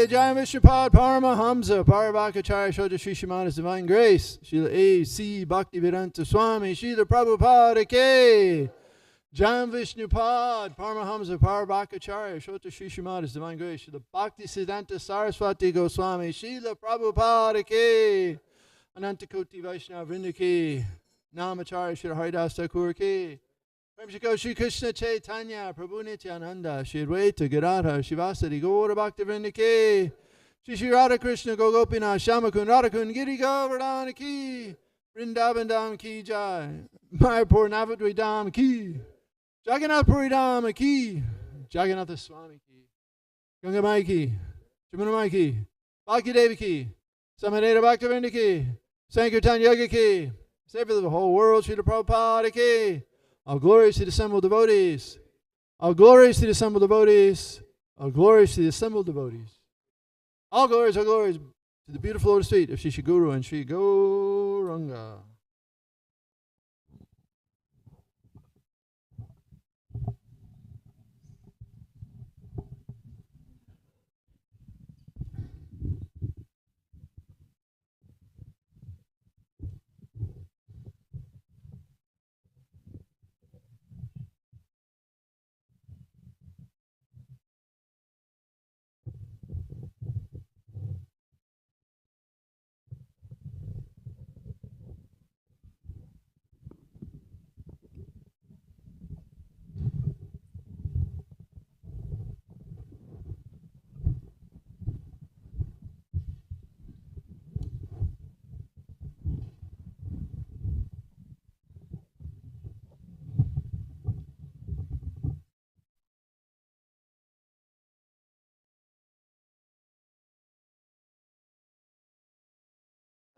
Jai Vishnupad Paramahamsa Parabhakacharya Shota Sri Shrimada's Divine Grace Srila A.C. Bhaktivedanta Swami Srila Prabhupada K. Jai Vishnupad Paramahamsa Parabhakacharya Shota Sri Shrimada's Divine Grace Srila Bhaktisiddhanta Saraswati Goswami Srila Prabhupada K. Anantakoti Vaishnava Vrinda Ki Namacharya Srila Haridas Thakur Ki Premshiko Shri Krishna Chaitanya Prabhu Nityananda Shri Advaita Gadadhar Shivasati Gaura Bhakta Vrinda Ki Shri Radha Krishna Gogopina Shamakun Radhakun Giri Govardhana Ki Vrindavan Dham Ki Jai Mayapur Navadri Dham Ki Jagannath Puri Dham Ki Jagannath Swami Ki Ganga Mai Ki Jamuna Mai Ki Bhakti Devi Ki Samadeva Bhakta Vrinda Ki Sankirtan Yoga Ki Savior of the whole world, Srila Prabhupada Ki. All glories to the assembled devotees. All glories to the assembled devotees. All glories to the assembled devotees. All glories to the beautiful lotus feet of Shri Shri Guru and Shri Gauranga.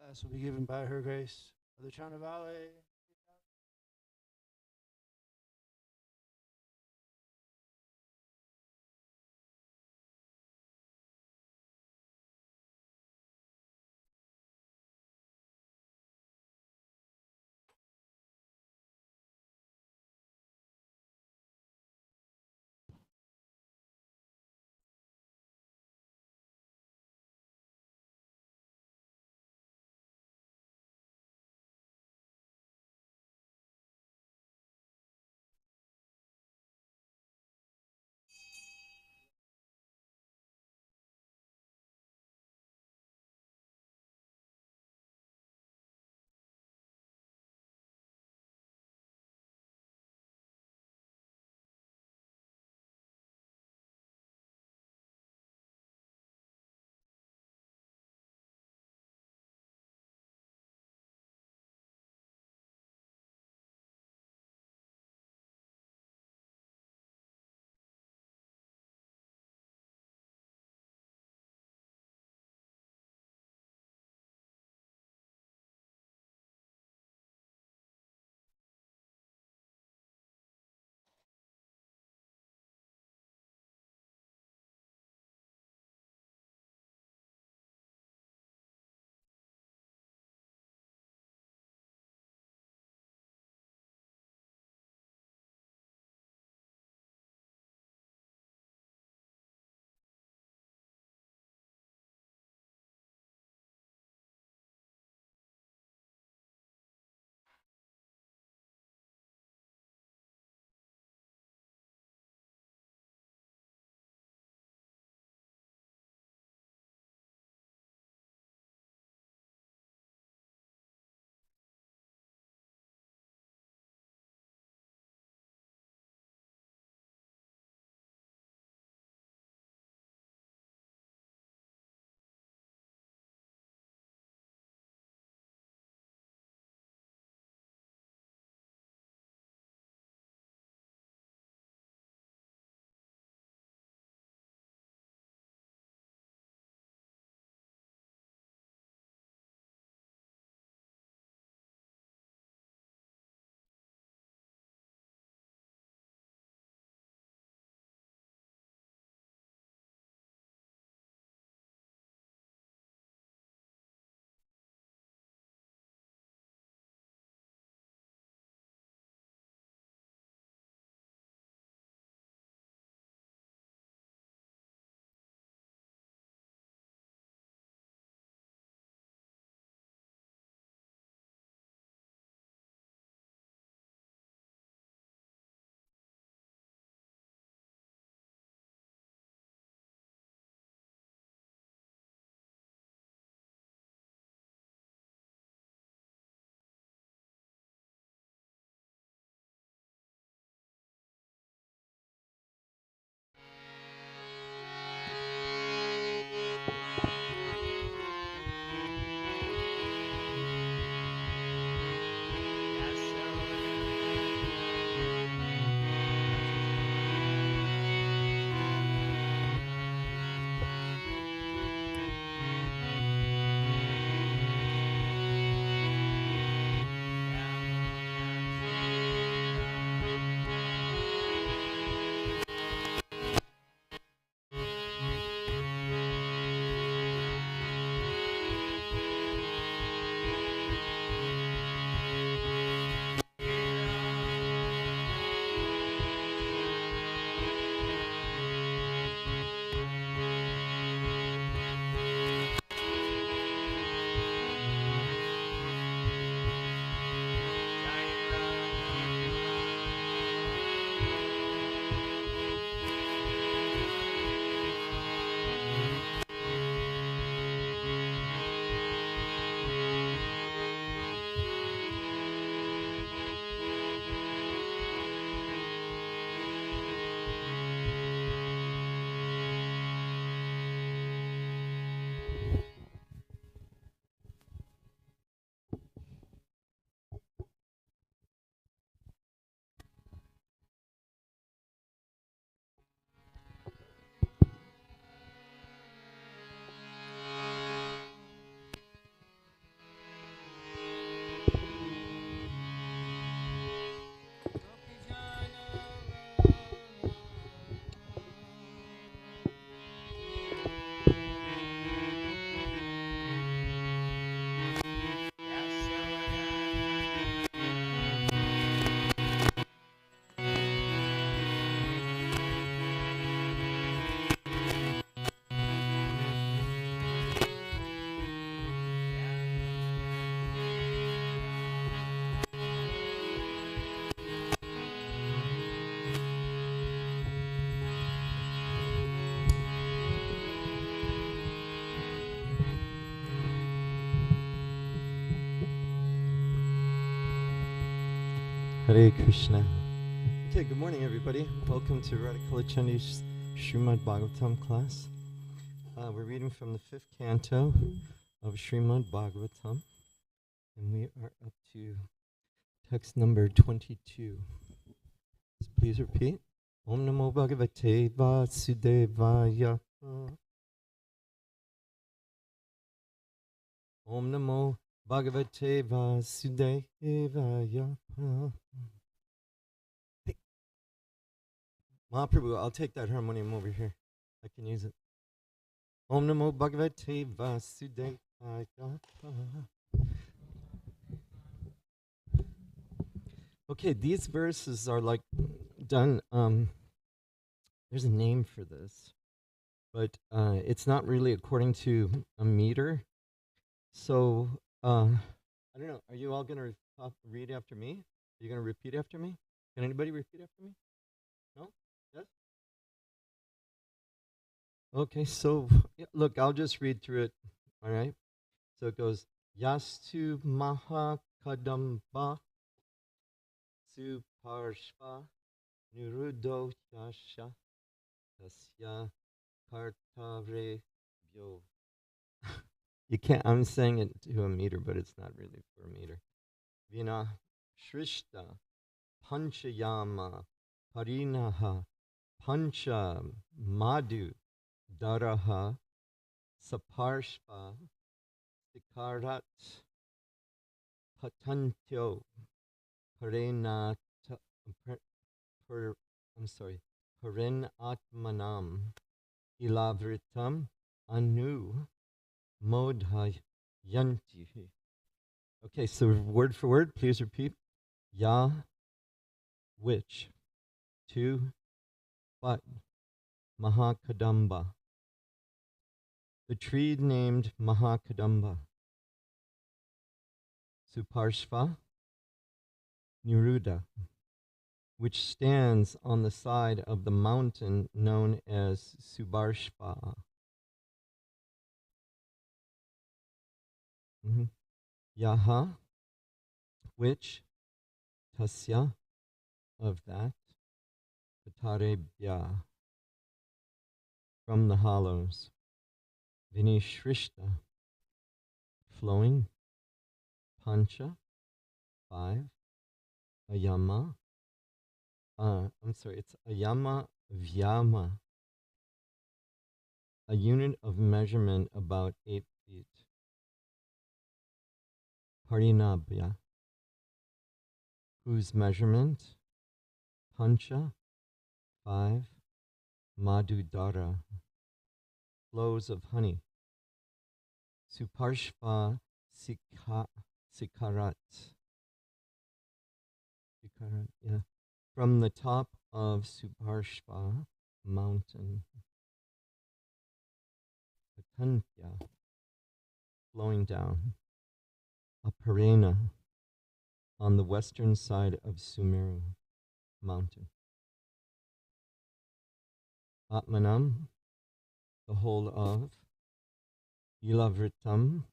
This will be given by her grace. Brother Chanavale. Hare Krishna. Okay, good morning, everybody. Welcome to Radhikula Chandi's Srimad Bhagavatam class. We're reading from the 5th canto of Srimad Bhagavatam, and we are up to text number 22. So please repeat. Om Namo Bhagavate Vasudevaya. Om Namo Bhagavate Vasudevaya. Hey, Mahaprabhu, I'll take that harmonium over here. I can use it. Om Namo Bhagavate Vasudevaya. Okay, these verses are like done. There's a name for this, but it's not really according to a meter. So, I don't know. Are you all going to read after me? Are you going to repeat after me? Can anybody repeat after me? No? Yes? Okay, so look, I'll just read through it. All right? So it goes, Yastu Maha Kadamba Suparshva Nirudo Yasha Tasya Kartare Vyo. You can't, I'm saying it to a meter, but it's not really for a meter. Vina Shrishta Panchayama Parinaha Pancha Madhu Daraha Saparshva Sikarat Patantyo Parenatmanam Ilavritam Anu Modhayanti. Okay, so word for word, please repeat. Ya, which, to, but, Mahakadamba. The tree named Mahakadamba. Suparshva, Niruda, which stands on the side of the mountain known as Subarshva. Yaha, which, tasya, of that, patarebhya, from the hollows, vinishrishta, flowing, pancha, 5, ayama, it's ayama vyama, a unit of measurement about 8 feet. Parinabhya, whose measurement, pancha, 5, madhudara, flows of honey. Suparshva sikarat, yeah, from the top of Suparshva mountain. Patantya, flowing down. Aparena, on the western side of Sumeru mountain. Atmanam, the whole of. Ilavritam,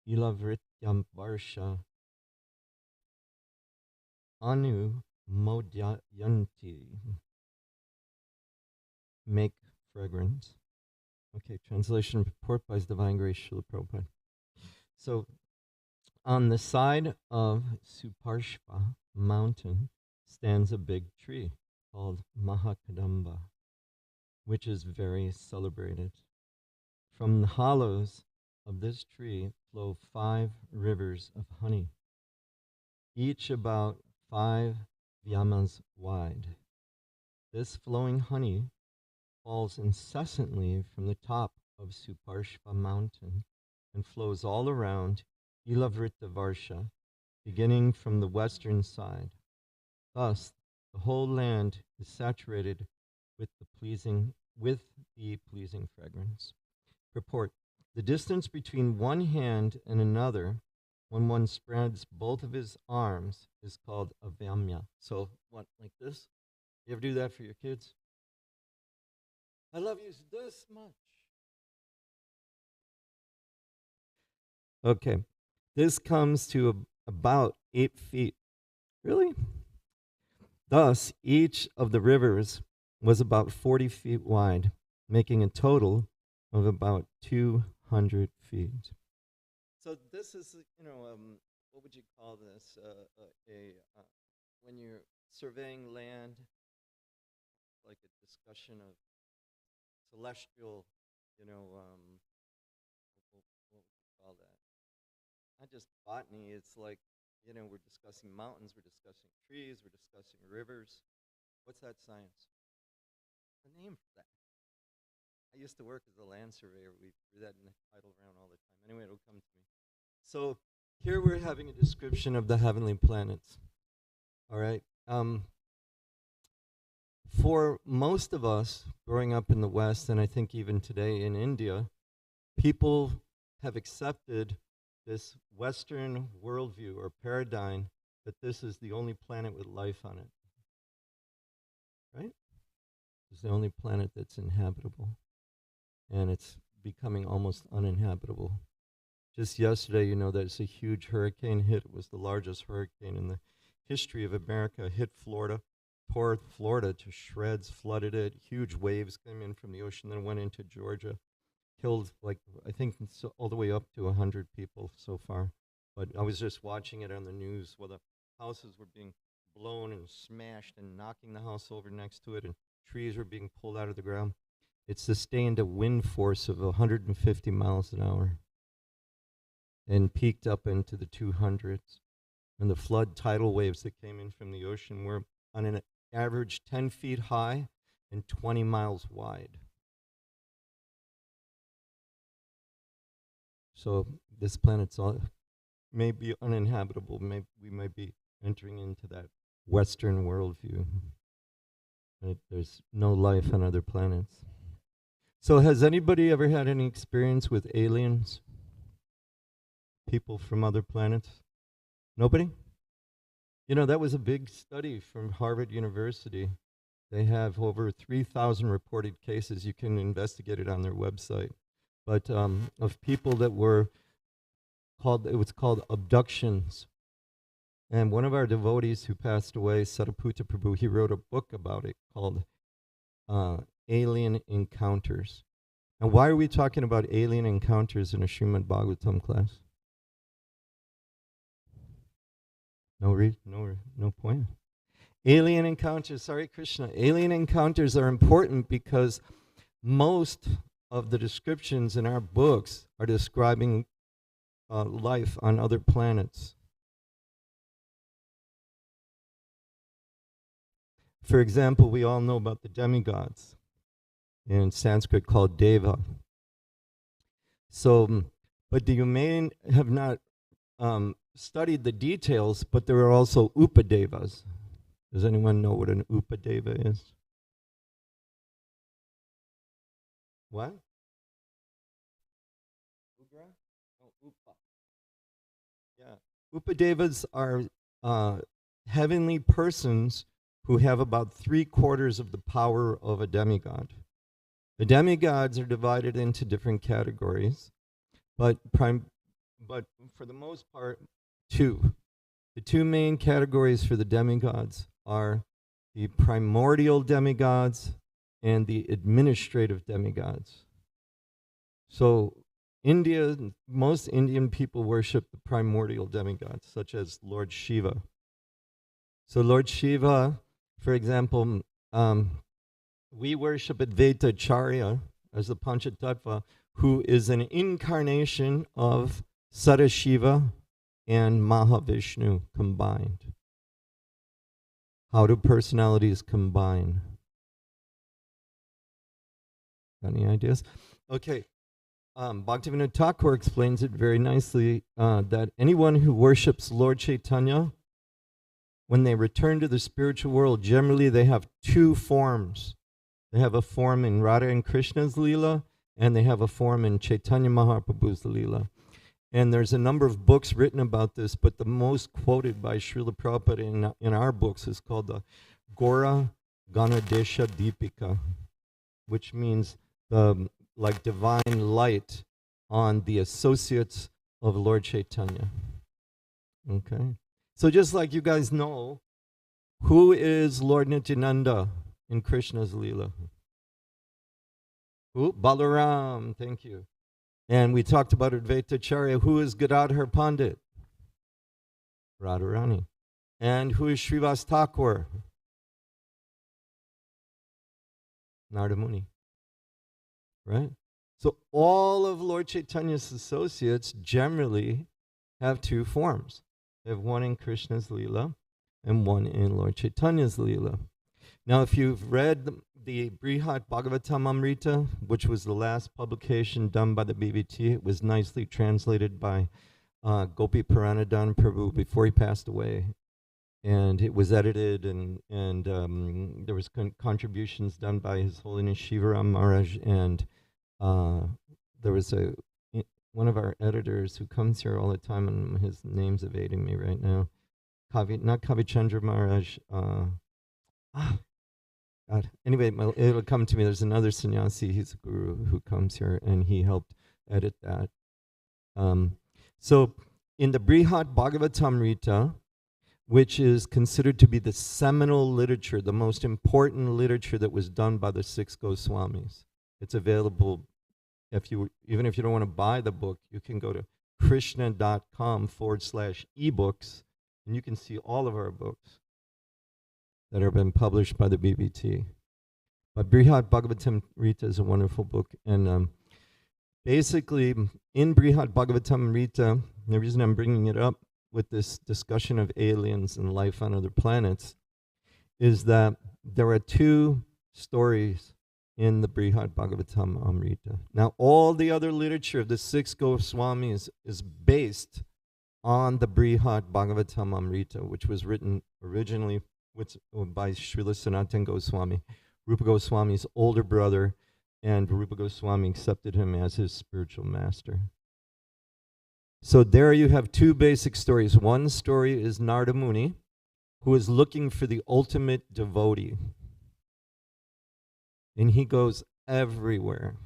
Ilavrityam Varsha. Anu Modhyanti, make fragrance. Okay, translation purport by His Divine Grace Srila Prabhupada. So, on the side of Suparshva mountain stands a big tree called Mahakadamba, which is very celebrated. From the hollows of this tree flow 5 rivers of honey, each about 5 vyamas wide. This flowing honey falls incessantly from the top of Suparshva mountain and flows all around Ilavrita Varsha, beginning from the western side. Thus, the whole land is saturated with the pleasing fragrance. Purport: the distance between one hand and another, when one spreads both of his arms, is called a vyamya. So, what, like this? You ever do that for your kids? I love you this much. Okay, this comes to about 8 feet, Really? Thus, each of the rivers was about 40 feet wide, making a total of about 200 feet. So this is, what would you call this? When you're surveying land, like a discussion of celestial, what would you call that? Not just botany, it's like, we're discussing mountains, we're discussing trees, we're discussing rivers. What's that science? The name for that. I used to work as a land surveyor. We threw that in the title around all the time. Anyway, it'll come to me. So here we're having a description of the heavenly planets. All right. For most of us growing up in the West, and I think even today in India, people have accepted this Western worldview or paradigm that this is the only planet with life on it. Right? It's the only planet that's inhabitable. And it's becoming almost uninhabitable. Just yesterday, there's a huge hurricane hit. It was the largest hurricane in the history of America. Hit Florida, tore Florida to shreds, flooded it. Huge waves came in from the ocean, then went into Georgia. Killed, I think, all the way up to 100 people so far. But I was just watching it on the news while the houses were being blown and smashed and knocking the house over next to it, and trees were being pulled out of the ground. It sustained a wind force of 150 miles an hour and peaked up into the 200s. And the flood tidal waves that came in from the ocean were on an average 10 feet high and 20 miles wide. So this planet's may be uninhabitable. We might be entering into that Western worldview. There's no life on other planets. So has anybody ever had any experience with aliens? People from other planets? Nobody? That was a big study from Harvard University. They have over 3,000 reported cases. You can investigate it on their website. But of people that were it was called abductions. And one of our devotees who passed away, Sariputta Prabhu, he wrote a book about it called Alien Encounters. And why are we talking about alien encounters in a Srimad Bhagavatam class? No point. Alien encounters, sorry Krishna. Alien encounters are important because most of the descriptions in our books are describing life on other planets. For example, we all know about the demigods, in Sanskrit called Deva. So, but you may have not studied the details, but there are also Upadevas. Does anyone know what an Upadeva is? What? Ugra? Oh, Upa. Yeah. Upadevas are heavenly persons who have about 3/4 of the power of a demigod. The demigods are divided into different categories, but for the most part, two. The two main categories for the demigods are the primordial demigods and the administrative demigods. So most Indian people worship the primordial demigods, such as Lord Shiva. So Lord Shiva, for example, we worship Advaita Acharya as the Panchatattva, who is an incarnation of Sadashiva and Mahavishnu combined. How do personalities combine? Any ideas? Okay. Bhaktivinoda Thakur explains it very nicely that anyone who worships Lord Chaitanya, when they return to the spiritual world, generally they have two forms. They have a form in Radha and Krishna's Leela, and they have a form in Chaitanya Mahaprabhu's Leela. And there's a number of books written about this, but the most quoted by Srila Prabhupada in our books is called the Gora Ganadesha Deepika, which means like divine light on the associates of Lord Chaitanya. Okay. So just like you guys know, who is Lord Nityananda in Krishna's Leela? Who? Balaram, thank you. And we talked about Advaita Charya. Who is Gadadhar Pandit? Radharani. And who is Srivas Thakur? Narada Muni. Right? So all of Lord Chaitanya's associates generally have two forms. They have one in Krishna's Leela and one in Lord Chaitanya's Leela. Now, if you've read the Brihat Bhagavatam Amrita, which was the last publication done by the BBT, it was nicely translated by Gopi Paranadhan Prabhu before he passed away. And it was edited, and there was contributions done by His Holiness Shivaram Maharaj, and there was one of our editors who comes here all the time, and his name's evading me right now. Not Kavi Chandra Maharaj. God. Anyway, it'll come to me. There's another sannyasi, he's a guru, who comes here, and he helped edit that. So in the Brihat Bhagavatamrita, which is considered to be the seminal literature, the most important literature that was done by the six Goswamis. It's available, even if you don't want to buy the book, you can go to krishna.com/ebooks, and you can see all of our books that have been published by the BBT. But Brihat Bhagavatamrita is a wonderful book. And basically, in Brihat Bhagavatamrita, the reason I'm bringing it up with this discussion of aliens and life on other planets is that there are two stories in the Brihat Bhagavatam Amrita. Now, all the other literature of the six Goswamis is based on the Brihat Bhagavatam Amrita, which was written originally by Srila Sanatana Goswami, Rupa Goswami's older brother, and Rupa Goswami accepted him as his spiritual master. So there you have two basic stories. One story is Narada Muni, who is looking for the ultimate devotee. And he goes everywhere.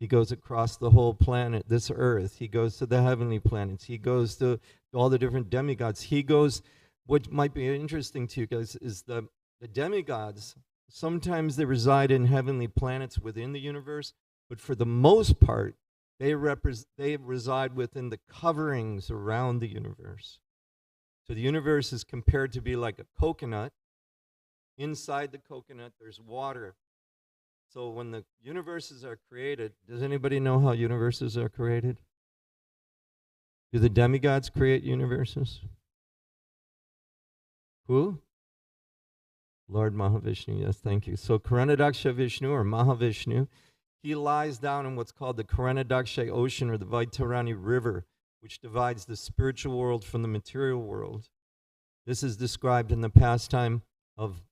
He goes across the whole planet, this earth. He goes to the heavenly planets. He goes to all the different demigods. He goes, what might be interesting to you guys is the demigods, sometimes they reside in heavenly planets within the universe, but for the most part, they reside within the coverings around the universe. So the universe is compared to be like a coconut. Inside the coconut, there's water. So when the universes are created, does anybody know how universes are created? Do the demigods create universes? Who? Lord Mahavishnu, yes, thank you. So Karanadaksha Vishnu, or Mahavishnu, he lies down in what's called the Karanadaksha Ocean, or the Vaitarani River, which divides the spiritual world from the material world. This is described in the pastime of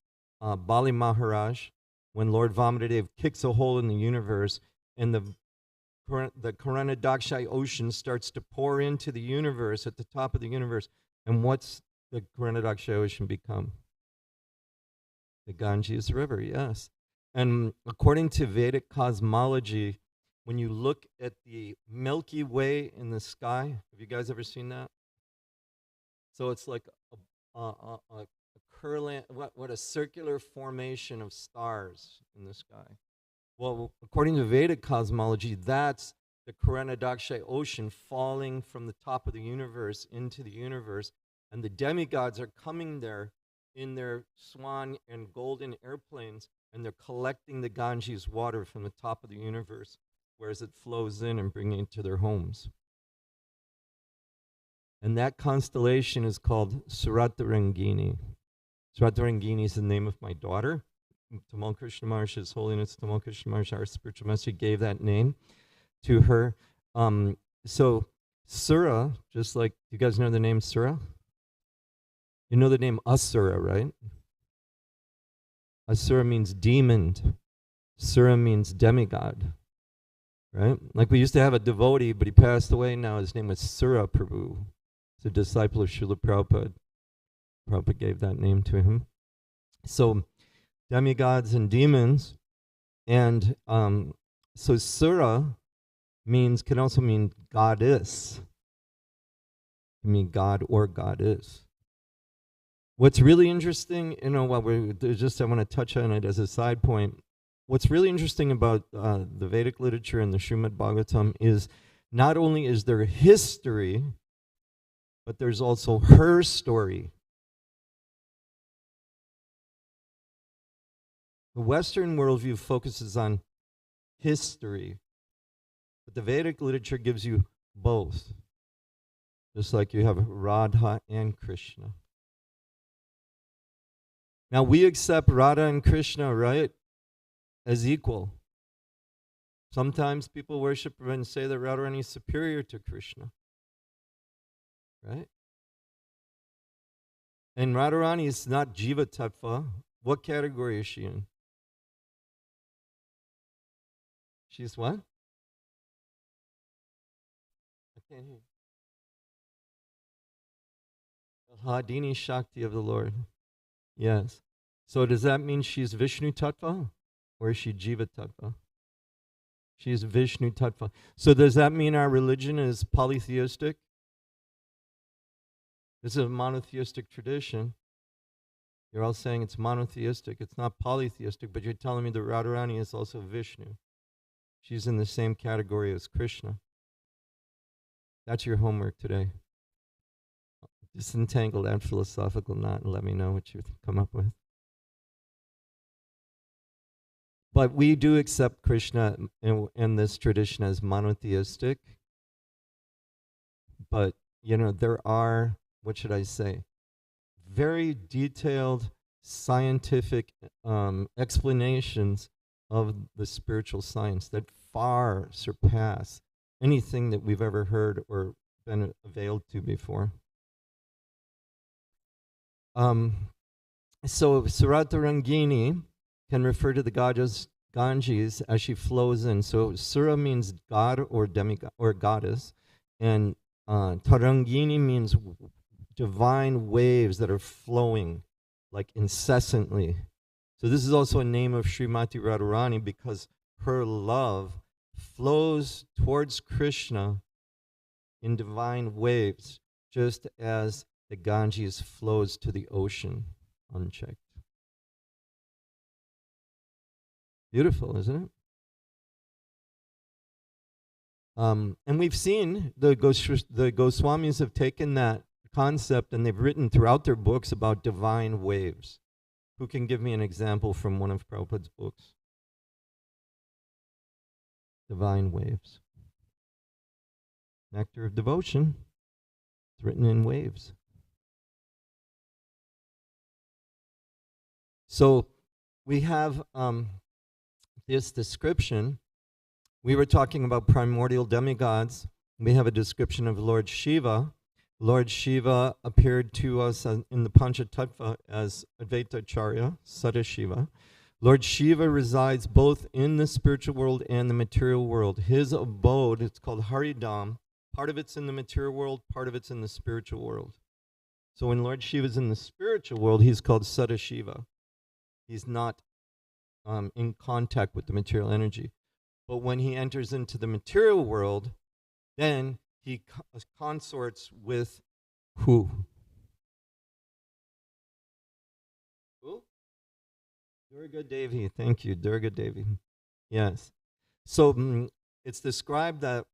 Bali Maharaj, when Lord Vamanadev kicks a hole in the universe, and the Karanadaksha Ocean starts to pour into the universe at the top of the universe. And what's the Karanadaksha Ocean become? The Ganges River, yes. And according to Vedic cosmology, when you look at the Milky Way in the sky, have you guys ever seen that? So it's like a curling, what a circular formation of stars in the sky. Well, according to Vedic cosmology, that's the Karanadaksha Ocean falling from the top of the universe into the universe, and the demigods are coming there in their swan and golden airplanes, and they're collecting the Ganges water from the top of the universe, whereas it flows in and bringing it to their homes. And that constellation is called Suratarangini. Suratarangini is the name of my daughter. Tamal Krishna Maharaj, His Holiness Tamal Krishna Maharaj, our spiritual master, gave that name to her. So Sura, just like, you guys know the name Sura? You know the name Asura, right? Asura means demon. Sura means demigod, right? Like we used to have a devotee, but he passed away now. His name was Sura Prabhu. He's a disciple of Srila Prabhupada. Prabhupada gave that name to him. So demigods and demons. And so Sura can also mean goddess. It can mean God or goddess. What's really interesting, while we're I want to touch on it as a side point. What's really interesting about the Vedic literature and the Srimad Bhagavatam is not only is there history, but there's also her story. The Western worldview focuses on history, but the Vedic literature gives you both. Just like you have Radha and Krishna. Now we accept Radha and Krishna, right, as equal. Sometimes people worship and say that Radharani is superior to Krishna. Right? And Radharani is not Jiva Tattva. What category is she in? She's what? I can't hear. Hadini Shakti of the Lord. Yes. So does that mean she's Vishnu Tattva? Or is she Jiva Tattva? She's Vishnu Tattva. So does that mean our religion is polytheistic? This is a monotheistic tradition. You're all saying it's monotheistic. It's not polytheistic, but you're telling me that Radharani is also Vishnu. She's in the same category as Krishna. That's your homework today. Disentangle that philosophical knot and let me know what you come up with. But we do accept Krishna in this tradition as monotheistic. But, there are, what should I say, very detailed scientific explanations of the spiritual science that far surpass anything that we've ever heard or been availed to before. So Suratarangini can refer to the goddess Ganges as she flows in. So Sura means god or demigod or goddess, and Tarangini means divine waves that are flowing like incessantly. So this is also a name of Srimati Radharani because her love flows towards Krishna in divine waves, just as the Ganges flows to the ocean unchecked. Beautiful, isn't it? And we've seen the Goswamis have taken that concept and they've written throughout their books about divine waves. Who can give me an example from one of Prabhupada's books? Divine waves. Nectar of Devotion. It's written in waves. So we have this description. We were talking about primordial demigods. We have a description of Lord Shiva. Lord Shiva appeared to us in the Panchatattva as Advaitacharya, Sadashiva. Lord Shiva resides both in the spiritual world and the material world. His abode, it's called Haridam. Part of it's in the material world, part of it's in the spiritual world. So when Lord Shiva is in the spiritual world, he's called Sadashiva. He's not in contact with the material energy. But when he enters into the material world, then he consorts with who? Who? Durga Devi. Thank you, Durga Devi. Yes. So it's described that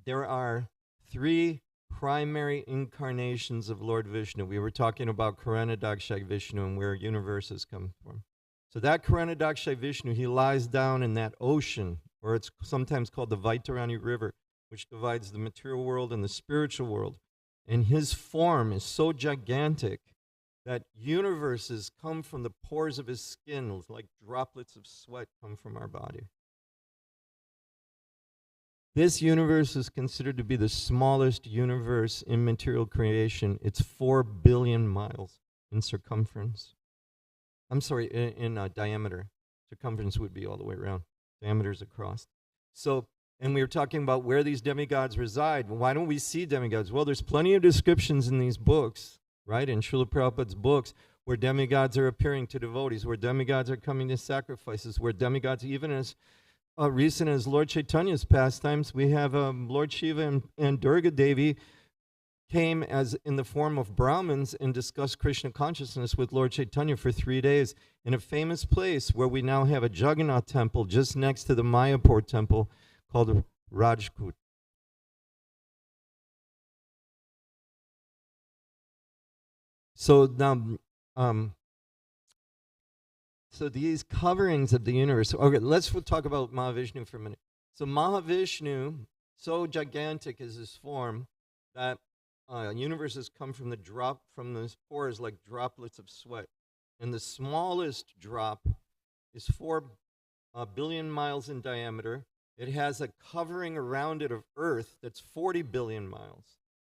there are 3 primary incarnations of Lord Vishnu. We were talking about Karanadakshay Vishnu and where universes come from. So that Karanadakshay Vishnu, he lies down in that ocean, or it's sometimes called the Vaitarani River, which divides the material world and the spiritual world. And his form is so gigantic that universes come from the pores of his skin, like droplets of sweat come from our body. This universe is considered to be the smallest universe in material creation. It's 4 billion miles in circumference. I'm sorry, in diameter. Circumference would be all the way around. Diameter's across. So, and we were talking about where these demigods reside. Why don't we see demigods? Well, there's plenty of descriptions in these books, right? In Srila Prabhupada's books, where demigods are appearing to devotees, where demigods are coming to sacrifices, where demigods, even as recent as Lord Chaitanya's pastimes, we have Lord Shiva and Durga Devi came as in the form of Brahmins and discussed Krishna consciousness with Lord Chaitanya for 3 days in a famous place where we now have a Jagannath temple just next to the Mayapur temple called Rajkot. So now, so these coverings of the universe. Okay, let's talk about Mahavishnu for a minute. So Mahavishnu, so gigantic is his form that universes come from the pores like droplets of sweat, and the smallest drop is 4 billion miles in diameter. It has a covering around it of Earth that's 40 billion miles.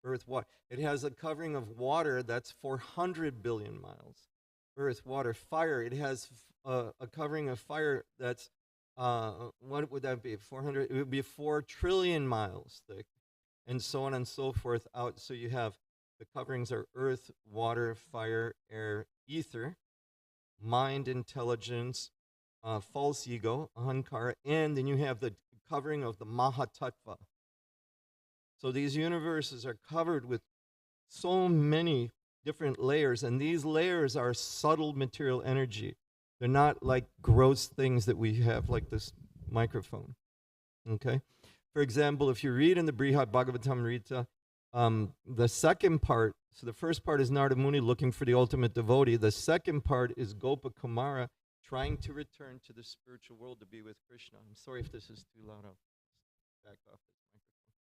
Earth, water. It has a covering of water that's 400 billion miles. Earth, water, fire. It has a covering of fire that's, what would that be? 400, it would be 4 trillion miles thick, and so on and so forth out. So you have the coverings are earth, water, fire, air, ether, mind, intelligence, false ego, ahankara, and then you have the covering of the Mahatattva. So these universes are covered with so many different layers, and these layers are subtle material energy. They're not like gross things that we have, like this microphone. Okay? For example, if you read in the Brihad Bhagavatamrita, the second part, so the first part is Narada Muni looking for the ultimate devotee. The second part is Gopa Kumara trying to return to the spiritual world to be with Krishna. I'm sorry if this is too loud. I'll back off this microphone.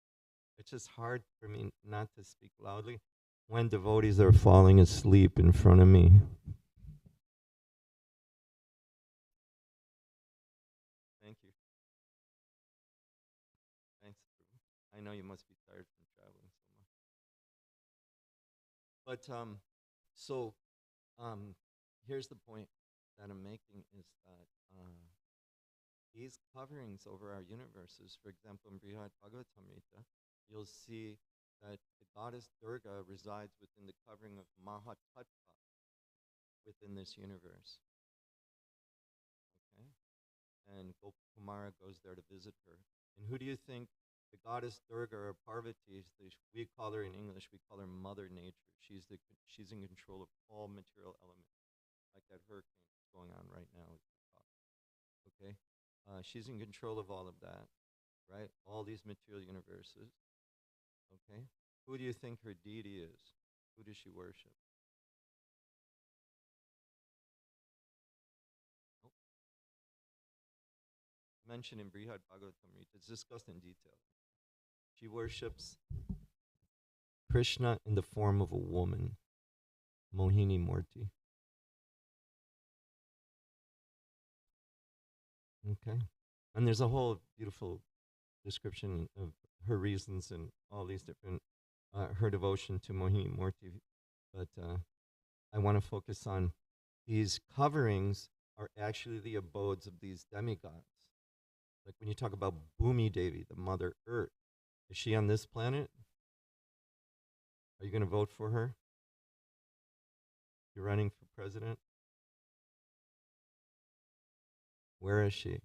It's just hard for me not to speak loudly when devotees are falling asleep in front of me. Thank you. Thanks. I know you must be tired from traveling so much. But here's the point that I'm making is that these coverings over our universes, for example, in Brihad Bhagavatamrita, you'll see that the goddess Durga resides within the covering of Mahatattva within this universe. Okay? And Gopakumara goes there to visit her. And who do you think the goddess Durga or Parvati, we call her in English, we call her Mother Nature. She's in control of all material elements, like that hurricane going on right now. Okay? She's in control of all of that, right? All these material universes. Okay? Who do you think her deity is? Who does she worship? Nope. Mentioned in Brihad Bhagavatamrita. It's discussed in detail. She worships Krishna in the form of a woman, Mohini Murti. Okay? And there's a whole beautiful description of her reasons and all these different, her devotion to Mohini Murti. But I want to focus on these coverings are actually the abodes of these demigods. Like when you talk about Bhumi Devi, the Mother Earth, is she on this planet? Are you going to vote for her? You're running for president? Where is she?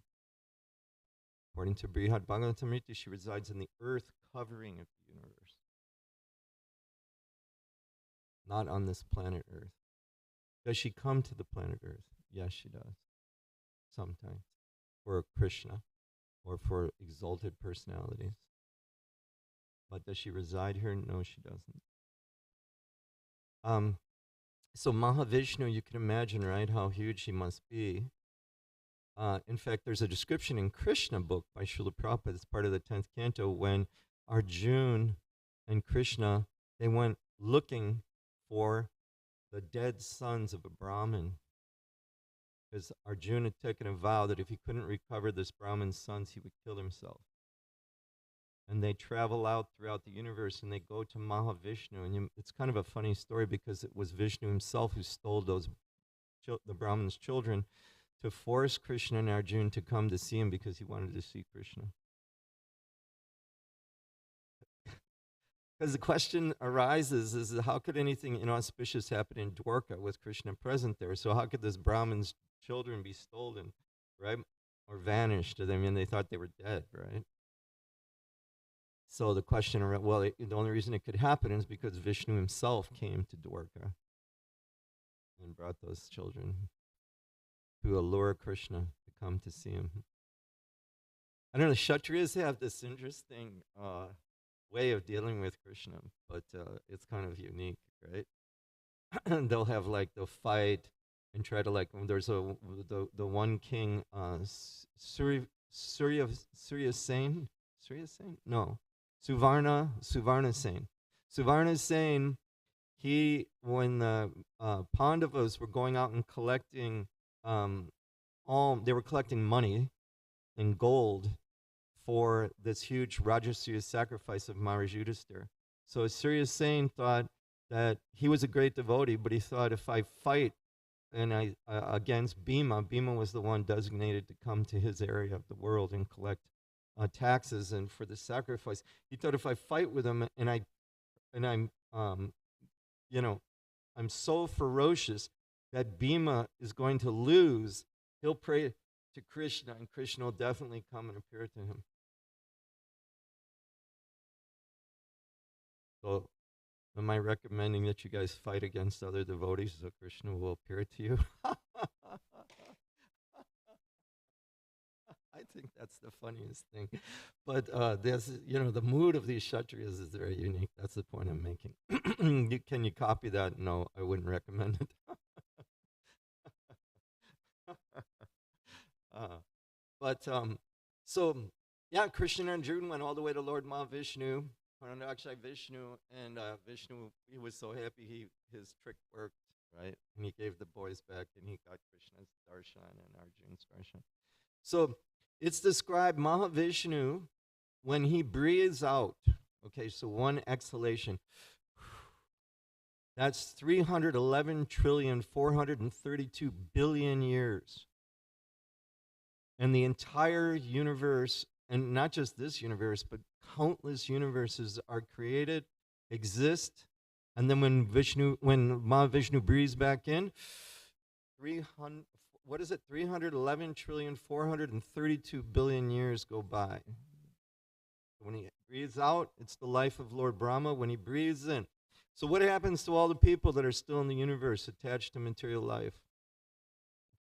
According to Brihad Bhagavatamrita, she resides in the earth covering of the universe. Not on this planet Earth. Does she come to the planet Earth? Yes, she does. Sometimes. For Krishna or for exalted personalities. But does she reside here? No, she doesn't. So Mahavishnu, you can imagine, right, how huge he must be. In fact, there's a description in Krishna book by Srila Prabhupada, it's part of the 10th canto, when Arjuna and Krishna, they went looking for the dead sons of a Brahmin. Because Arjuna had taken a vow that if he couldn't recover this Brahmin's sons, he would kill himself. And they travel out throughout the universe and they go to Mahavishnu. And it's kind of a funny story because it was Vishnu himself who stole the Brahmin's children to force Krishna and Arjuna to come to see him because he wanted to see Krishna. Because the question arises is how could anything inauspicious happen in Dwarka with Krishna present there? So how could this Brahmin's children be stolen, right? Or vanished? I mean, they thought they were dead, right? So the question, well, the only reason it could happen is because Vishnu himself came to Dwarka and brought those children to allure Krishna to come to see him. I don't know, Kshatriyas have this interesting way of dealing with Krishna, but it's kind of unique, right? They'll fight and try to there's the one king, Surya Sen? No. Suvarna Sen. Suvarna Sen, when the Pandavas were going out and collecting, they were collecting money and gold for this huge Rajasuya sacrifice of Maharaj Yudhisthira. So Surya Sen thought that he was a great devotee, but he thought, if I fight against Bhima was the one designated to come to his area of the world and collect taxes and for the sacrifice. He thought, if I fight with him and I'm so ferocious that Bhima is going to lose, he'll pray to Krishna and Krishna will definitely come and appear to him. So am I recommending that you guys fight against other devotees so Krishna will appear to you? I think that's the funniest thing. But there's, the mood of these Kshatriyas is very unique. That's the point I'm making. Can you copy that? No, I wouldn't recommend it. Krishna and Arjuna went all the way to Lord Mahavishnu, Paranakshay Vishnu, and Vishnu, he was so happy his trick worked, right? And he gave the boys back, and he got Krishna's darshan and Arjuna's darshan. So it's described Mahavishnu, when he breathes out, okay, so one exhalation, that's 311,432,000,000,000 years. And the entire universe, and not just this universe, but countless universes are created, exist, and then when Mahavishnu breathes back in, 311,432,000,000,000 years go by. When he breathes out, it's the life of Lord Brahma. When he breathes in, so what happens to all the people that are still in the universe attached to material life?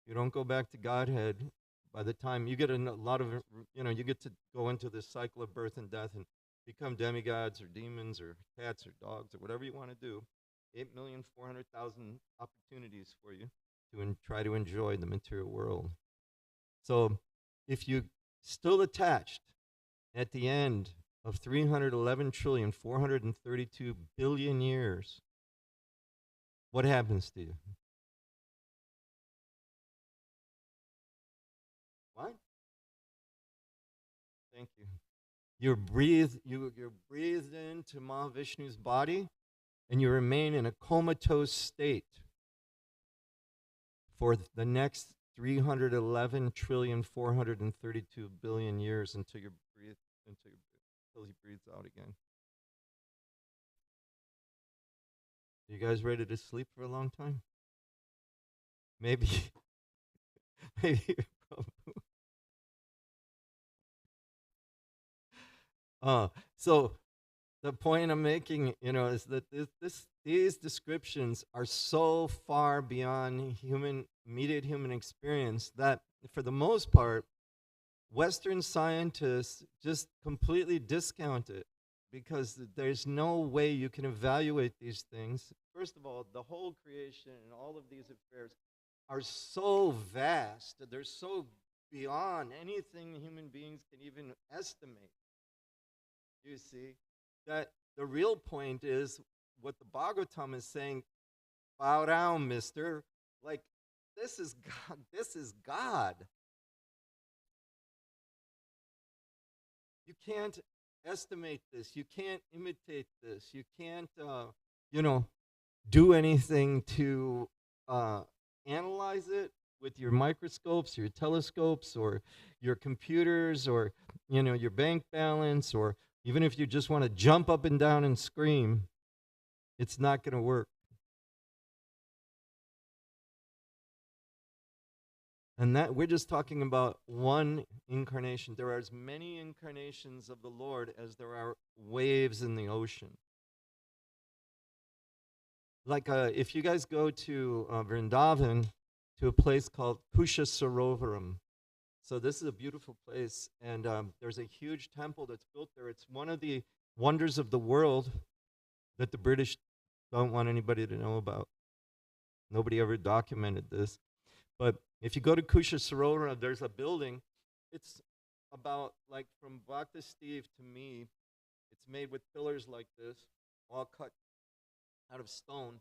You don't go back to Godhead. By the time you get a lot of, you get to go into this cycle of birth and death and become demigods or demons or cats or dogs or whatever you want to do. 8,400,000 opportunities for you to try to enjoy the material world. So if you still attached at the end of 311,432,000,000,000 years, what happens to you? What? Thank you. You're breathed into Mahavishnu's body, and you remain in a comatose state for the next 311,432,000,000,000 years until he breathes out again. Are you guys ready to sleep for a long time? Maybe. So the point I'm making, is that these descriptions are so far beyond immediate human experience that, for the most part, Western scientists just completely discount it because there's no way you can evaluate these things. First of all, the whole creation and all of these affairs are so vast, they're so beyond anything human beings can even estimate. You see, that the real point is what the Bhagavatam is saying, bow down, mister. Like, this is God. This is God. You can't estimate this. You can't imitate this. You can't, do anything to analyze it with your microscopes, your telescopes, or your computers, or, your bank balance, or even if you just want to jump up and down and scream, it's not going to work. And that we're just talking about one incarnation. There are as many incarnations of the Lord as there are waves in the ocean. Like if you guys go to Vrindavan, to a place called Kusha Sarovaram. So this is a beautiful place, and there's a huge temple that's built there. It's one of the wonders of the world that the British don't want anybody to know about. Nobody ever documented this. But if you go to Kusha Sarovaram, there's a building. It's about like from Bhakta Steve to me. It's made with pillars like this, all cut out of stone.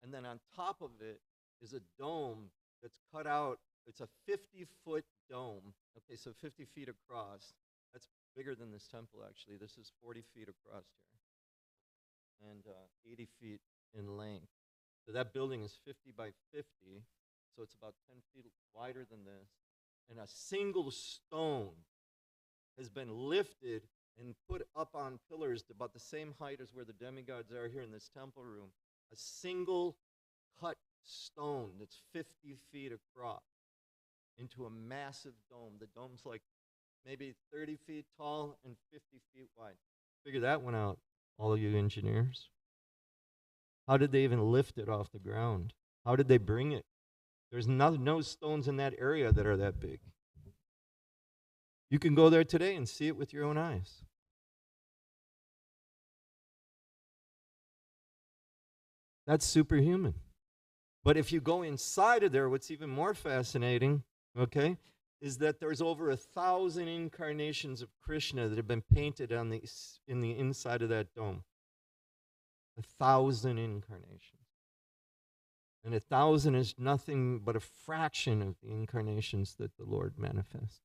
And then on top of it is a dome that's cut out. It's a 50-foot dome. Okay, so 50 feet across. That's bigger than this temple, actually. This is 40 feet across here and 80 feet in length. So that building is 50 by 50. So it's about 10 feet wider than this. And a single stone has been lifted and put up on pillars about the same height as where the demigods are here in this temple room. A single cut stone that's 50 feet across into a massive dome. The dome's like maybe 30 feet tall and 50 feet wide. Figure that one out, all of you engineers. How did they even lift it off the ground? How did they bring it? There's no stones in that area that are that big. You can go there today and see it with your own eyes. That's superhuman. But if you go inside of there, what's even more fascinating, okay, is that there's over 1,000 incarnations of Krishna that have been painted on in the inside of that dome. 1,000 incarnations. And 1,000 is nothing but a fraction of the incarnations that the Lord manifests.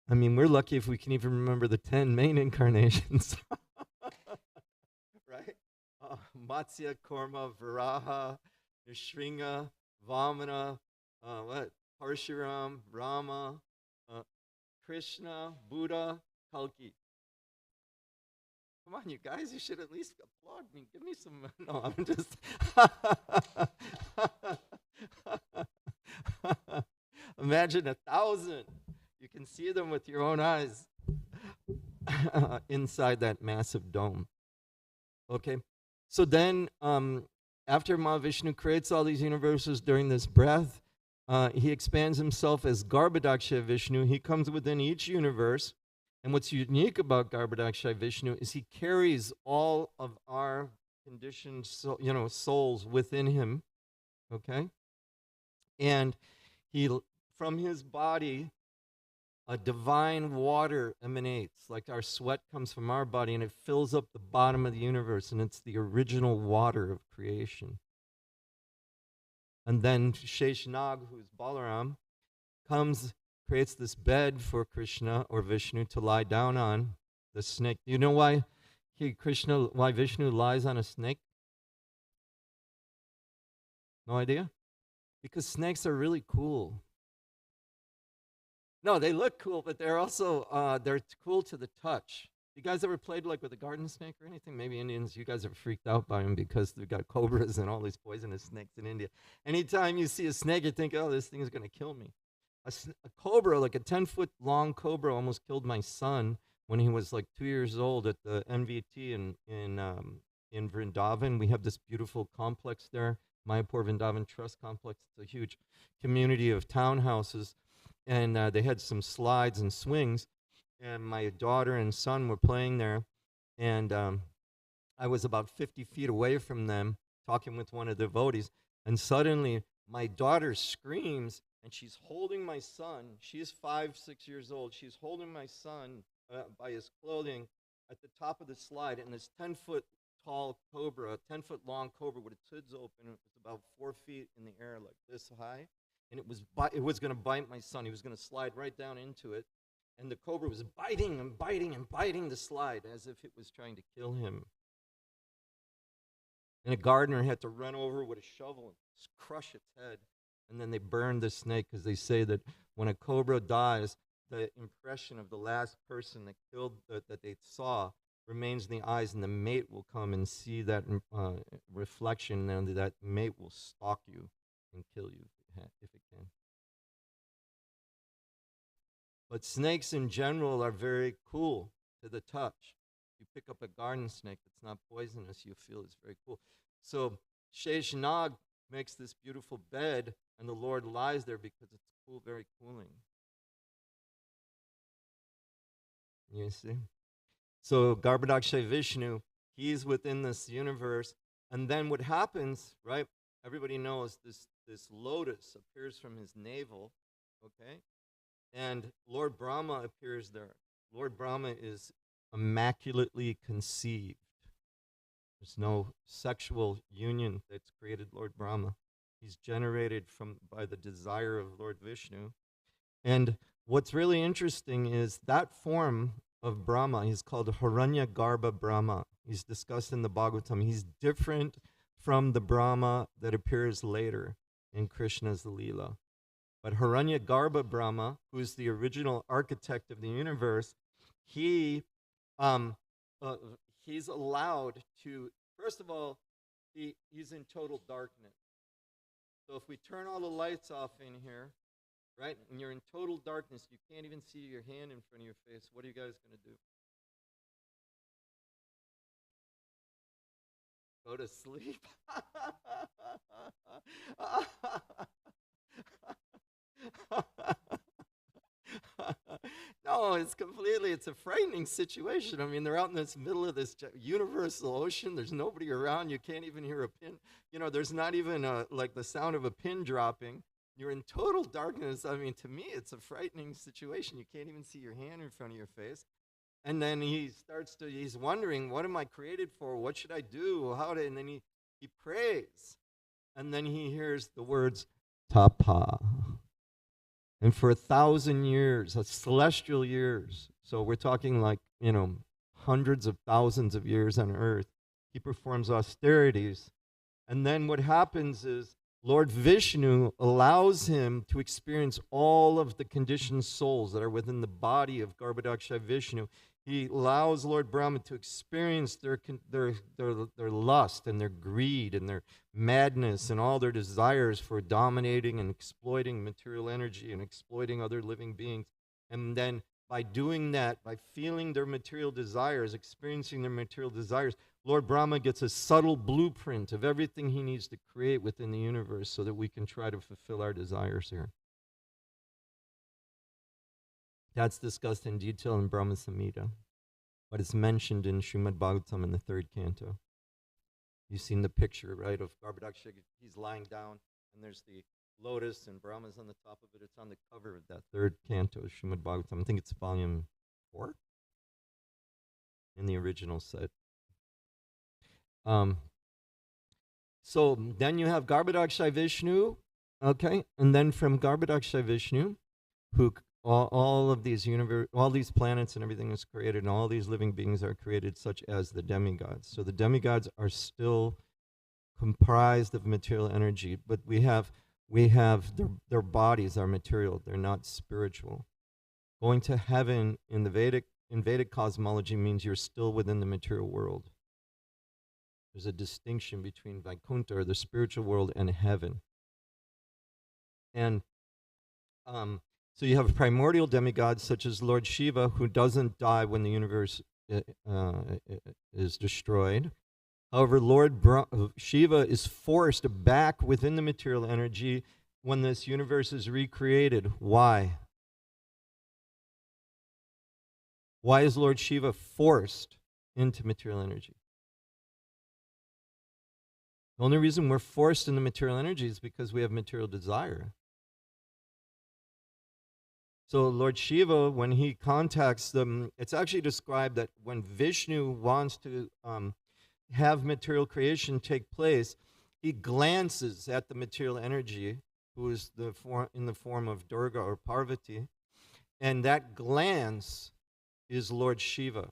I mean, we're lucky if we can even remember the 10 main incarnations. Right? Matsya, Kurma, Varaha, Nrsimha, Vamana, Parshuram, Rama, Krishna, Buddha, Kalki. Come on, you guys, you should at least applaud me. Give me some. No, I'm just. Imagine 1,000. You can see them with your own eyes inside that massive dome. Okay, so then after Mahavishnu creates all these universes during this breath, he expands himself as Garbhodaksha Vishnu. He comes within each universe. And what's unique about Garbhodaksha Vishnu is he carries all of our conditioned souls within him, okay? And from his body, a divine water emanates, like our sweat comes from our body, and it fills up the bottom of the universe, and it's the original water of creation. And then Sheshnag, who's Balaram, creates this bed for Krishna or Vishnu to lie down on, the snake. Do you know why Vishnu lies on a snake? No idea? Because snakes are really cool. No, they look cool, but they're also they're cool to the touch. You guys ever played like with a garden snake or anything? Maybe Indians, you guys are freaked out by them because they've got cobras and all these poisonous snakes in India. Anytime you see a snake, you think, oh, this thing is going to kill me. A cobra, like a 10-foot long cobra, almost killed my son when he was like 2 years old at the NVT in Vrindavan. We have this beautiful complex there, Mayapur Vrindavan Trust Complex. It's a huge community of townhouses, and they had some slides and swings, and my daughter and son were playing there, and I was about 50 feet away from them talking with one of the devotees, and suddenly my daughter screams, and she's holding my son. She is 5, 6 years old. She's holding my son by his clothing at the top of the slide, and this 10-foot tall cobra, 10-foot long cobra with its hoods open. It was about 4 feet in the air, like this high, and it was going to bite my son. He was going to slide right down into it, and the cobra was biting and biting and biting the slide as if it was trying to kill him. And a gardener had to run over with a shovel and crush its head. And then they burned the snake because they say that when a cobra dies, the impression of the last person that they saw remains in the eyes, and the mate will come and see that reflection, and that mate will stalk you and kill you if it can. But snakes in general are very cool to the touch. You pick up a garden snake that's not poisonous, you feel it's very cool. So Sheshanag makes this beautiful bed, and the Lord lies there because it's cool, very cooling. You see? So Garbhodakshay Vishnu, he's within this universe. And then what happens, right? Everybody knows this lotus appears from his navel, okay? And Lord Brahma appears there. Lord Brahma is immaculately conceived. There's no sexual union that's created Lord Brahma. He's generated by the desire of Lord Vishnu. And what's really interesting is that form of Brahma, he's called Hiranyagarbha Brahma. He's discussed in the Bhagavatam. He's different from the Brahma that appears later in Krishna's Leela. But Hiranyagarbha Brahma, who's the original architect of the universe, he's allowed to, first of all, he's in total darkness. So if we turn all the lights off in here, right, and you're in total darkness, you can't even see your hand in front of your face, what are you guys going to do? Go to sleep? No, it's a frightening situation. I mean, they're out in this middle of this universal ocean. There's nobody around. You can't even hear a pin. There's not even like the sound of a pin dropping. You're in total darkness. I mean, to me, it's a frightening situation. You can't even see your hand in front of your face. And then he's wondering, what am I created for? What should I do? And then he prays. And then he hears the words, tapa. And for 1,000 years, celestial years, so we're talking like, hundreds of thousands of years on earth, he performs austerities. And then what happens is Lord Vishnu allows him to experience all of the conditioned souls that are within the body of Garbhodakshay Vishnu. He allows Lord Brahma to experience their lust and their greed and their madness and all their desires for dominating and exploiting material energy and exploiting other living beings. And then by doing that, by feeling their material desires, experiencing their material desires, Lord Brahma gets a subtle blueprint of everything he needs to create within the universe so that we can try to fulfill our desires here. That's discussed in detail in Brahma Samhita, but it's mentioned in Srimad Bhagavatam in the 3rd canto. You've seen the picture, right, of Garbhodakshay. He's lying down, and there's the lotus, and Brahma's on the top of it. It's on the cover of that 3rd canto of Srimad Bhagavatam. I think it's volume 4 in the original set. So then you have Garbhodakshay Vishnu, okay, and then from Garbhodakshay Vishnu, who all these planets and everything is created, and all these living beings are created, such as the demigods. So the demigods are still comprised of material energy, but we have their bodies are material; they're not spiritual. Going to heaven in Vedic cosmology means you're still within the material world. There's a distinction between Vaikuntha, or the spiritual world, and heaven. And so you have primordial demigods such as Lord Shiva, who doesn't die when the universe is destroyed. However, Shiva is forced back within the material energy when this universe is recreated. Why? Why is Lord Shiva forced into material energy? The only reason we're forced into material energy is because we have material desire. So Lord Shiva, when he contacts them, it's actually described that when Vishnu wants to have material creation take place, he glances at the material energy, who is in the form of Durga or Parvati, and that glance is Lord Shiva.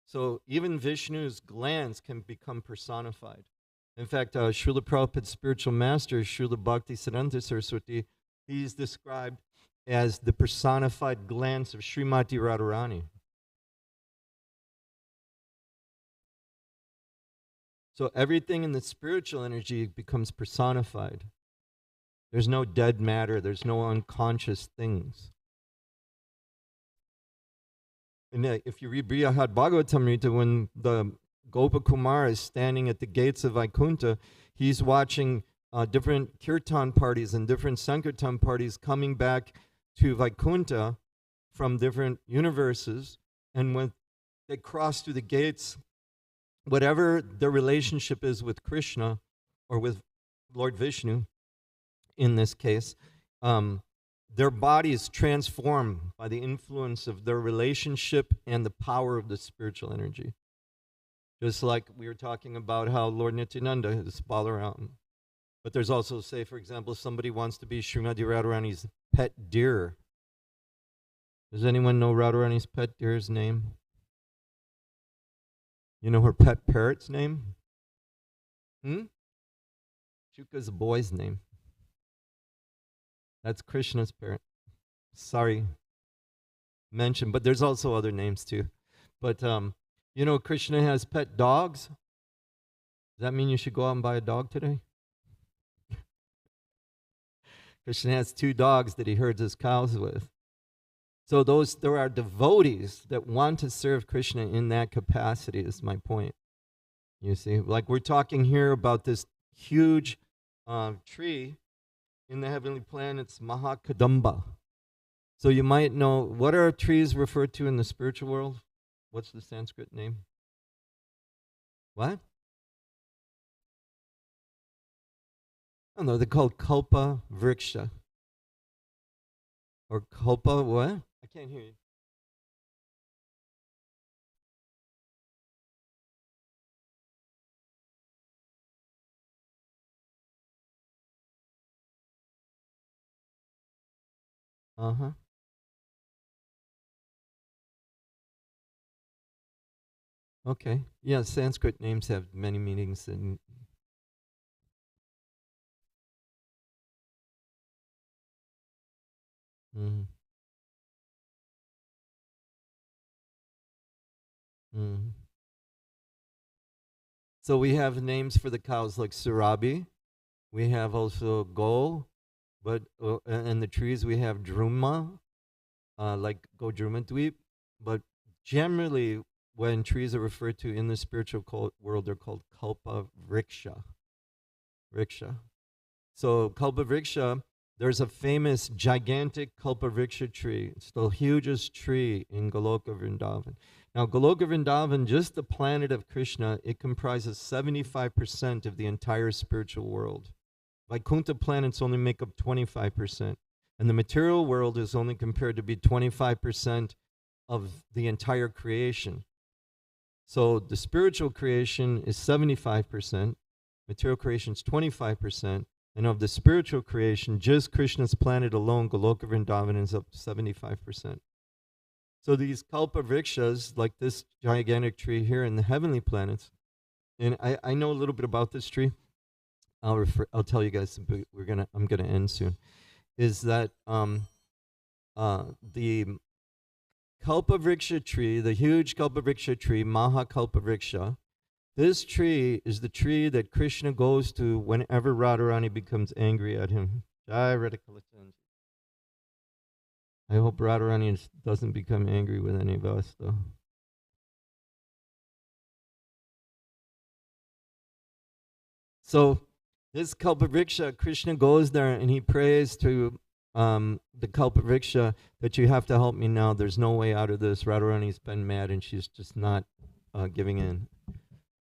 So even Vishnu's glance can become personified. In fact, Srila Prabhupada's spiritual master, Srila Bhaktisiddhanta Saraswati, he's described as the personified glance of Srimati Radharani. So everything in the spiritual energy becomes personified. There's no dead matter. There's no unconscious things. And if you read Brihad Bhagavatamrita, when the Gopakumar is standing at the gates of Vaikuntha, he's watching different kirtan parties and different sankirtan parties coming back to Vaikuntha from different universes. And when they cross through the gates, whatever their relationship is with Krishna or with Lord Vishnu, in this case, their bodies transform by the influence of their relationship and the power of the spiritual energy. Just like we were talking about how Lord Nityananda is Balaram. But there's also, say, for example, if somebody wants to be Srimati Radharani's pet deer. Does anyone know Radharani's pet deer's name? You know her pet parrot's name? Shuka's a boy's name. That's Krishna's parent. Sorry, mention, but there's also other names too. But you know, Krishna has pet dogs. Does that mean you should go out and buy a dog today? Krishna has 2 dogs that he herds his cows with. So there are devotees that want to serve Krishna in that capacity, is my point. You see, like we're talking here about this huge tree in the heavenly planets, Mahakadamba. So you might know, what are trees referred to in the spiritual world? What's the Sanskrit name? What? I don't know, they're called Kalpa Vriksha. Or Kalpa what? I can't hear you. Uh-huh. Okay. Yeah, Sanskrit names have many meanings. And mm, mm. So we have names for the cows like Surabi. We have also Go, but and the trees we have Druma, like Godruma Dweep. But generally, when trees are referred to in the spiritual world, they're called Kalpa Vriksha. Vriksha. So Kalpa Vriksha, there's a famous gigantic Kalpa Vriksha tree. It's the hugest tree in Goloka Vrindavan. Now, Goloka Vrindavan, just the planet of Krishna, it comprises 75% of the entire spiritual world. Vaikuntha planets only make up 25%. And the material world is only compared to be 25% of the entire creation. So the spiritual creation is 75%, material creation is 25%, and of the spiritual creation, just Krishna's planet alone, Goloka Vrindavan, is up to 75%. So these Kalpa Vrikshas, like this gigantic tree here in the heavenly planets, and I know a little bit about this tree. I'll tell you guys. I'm gonna end soon. Is that the Kalpa Vriksha tree, the huge Kalpa Vriksha tree, Mahakalpa Vriksha? This tree is the tree that Krishna goes to whenever Radharani becomes angry at him. Jai Radhikalatanji. I hope Radharani doesn't become angry with any of us, though. So this Kalpavriksha, Krishna goes there and he prays to the Kalpavriksha that you have to help me now. There's no way out of this. Radharani's been mad and she's just not giving in.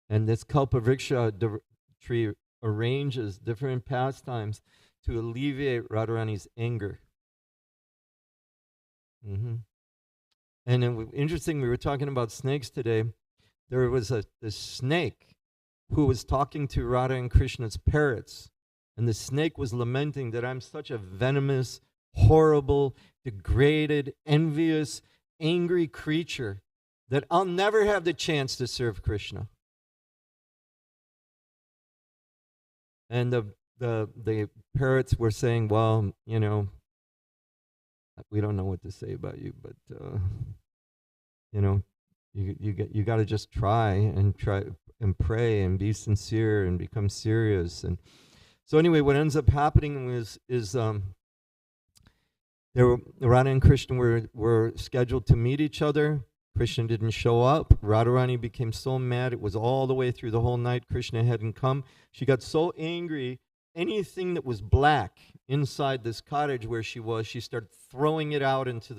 And this Kalpavriksha tree arranges different pastimes to alleviate Radharani's anger. And then, interesting, we were talking about snakes today. There was this snake who was talking to Radha and Krishna's parrots. And the snake was lamenting that I'm such a venomous, horrible, degraded, envious, angry creature that I'll never have the chance to serve Krishna. And the parrots were saying, well, you know, we don't know what to say about you, but, you know, You got to just try and pray and be sincere and become serious. And so anyway, what ends up happening is Radha and Krishna were scheduled to meet each other. Krishna didn't show up. Radharani became so mad. It was all the way through the whole night. Krishna hadn't come. She got so angry. Anything that was black inside this cottage where she was, she started throwing it out through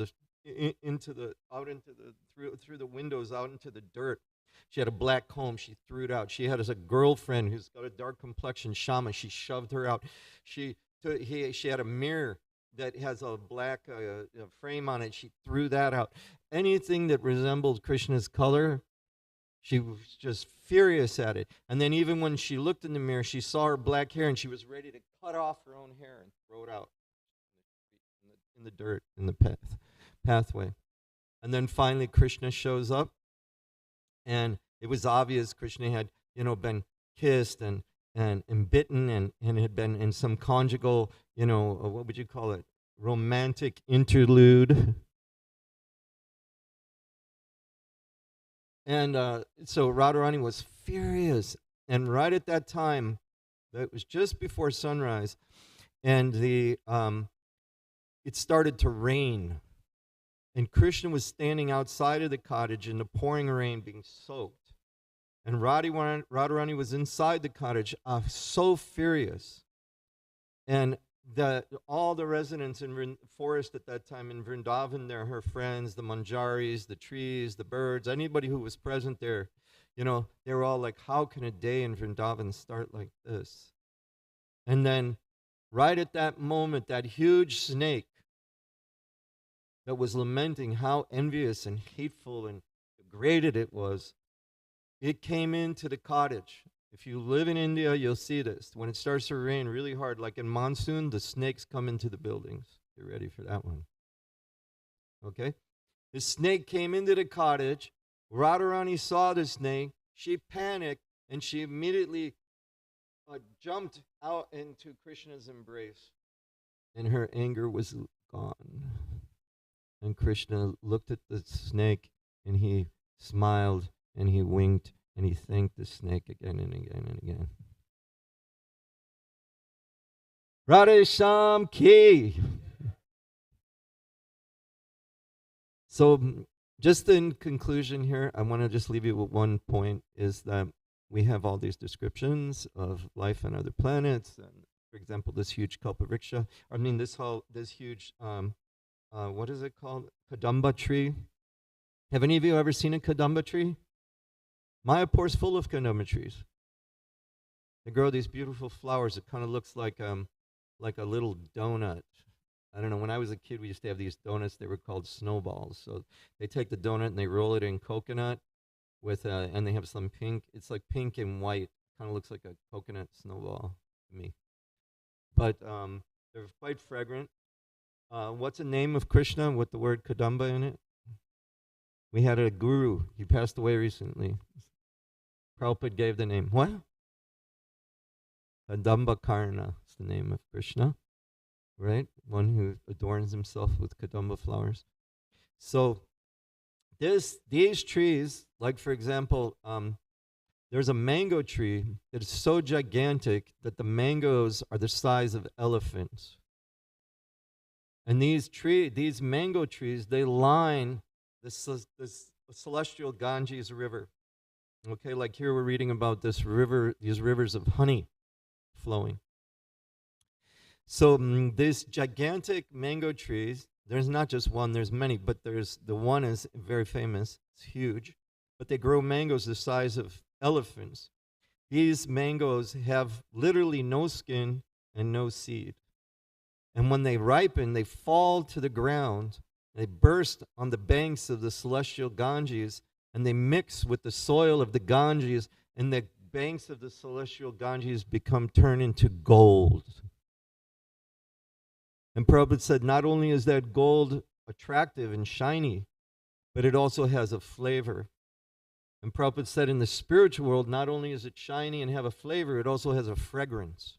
the windows out into the dirt. She had a black comb. She threw it out. She had a girlfriend who's got a dark complexion, Shama. She shoved her out. She had a mirror that has a black frame on it. She threw that out. Anything that resembled Krishna's color, she was just furious at it. And then even when she looked in the mirror, she saw her black hair, and she was ready to cut off her own hair and throw it out in the dirt, in the pathway. And then finally Krishna shows up, and it was obvious Krishna had, been kissed and bitten and had been in some conjugal, what would you call it, romantic interlude. And so Radharani was furious. And right at that time, it was just before sunrise, and it started to rain. And Krishna was standing outside of the cottage in the pouring rain, being soaked. And Radharani was inside the cottage, so furious. And all the residents in the forest at that time in Vrindavan, they're her friends, the manjaris, the trees, the birds, anybody who was present there, they were all like, how can a day in Vrindavan start like this? And then right at that moment, that huge snake that was lamenting how envious and hateful and degraded it was, it came into the cottage. If you live in India, you'll see this. When it starts to rain really hard, like in monsoon, the snakes come into the buildings. Get ready for that one. Okay? The snake came into the cottage. Radharani saw the snake. She panicked, and she immediately jumped out into Krishna's embrace. And her anger was gone. And Krishna looked at the snake, and he smiled, and he winked, and he thanked the snake again and again and again. Radhe Shyam Ki. So just in conclusion here, I want to just leave you with one point, is that we have all these descriptions of life on other planets. And for example, this huge kalpavriksha, this huge, what is it called? Kadamba tree. Have any of you ever seen a kadamba tree? Mayapur is full of kadamba trees. They grow these beautiful flowers. It kind of looks like a little donut. I don't know, when I was a kid, we used to have these donuts. They were called snowballs. So they take the donut and they roll it in coconut and they have some pink. It's like pink and white. Kind of looks like a coconut snowball to me. But they're quite fragrant. What's the name of Krishna with the word kadamba in it? We had a guru. He passed away recently. Prabhupada gave the name. What? Kadamba Karna is the name of Krishna, right? One who adorns himself with kadamba flowers. So these trees, like for example, there's a mango tree that is so gigantic that the mangoes are the size of elephants. And these mango trees, they line the celestial Ganges River. Okay, like here we're reading about this river, these rivers of honey flowing. So these gigantic mango trees, there's not just one, there's many, but the one is very famous, it's huge, but they grow mangoes the size of elephants. These mangoes have literally no skin and no seed. And when they ripen, they fall to the ground, they burst on the banks of the celestial Ganges, and they mix with the soil of the Ganges, and the banks of the celestial Ganges turn into gold. And Prabhupada said, not only is that gold attractive and shiny, but it also has a flavor. And Prabhupada said in the spiritual world, not only is it shiny and have a flavor, it also has a fragrance.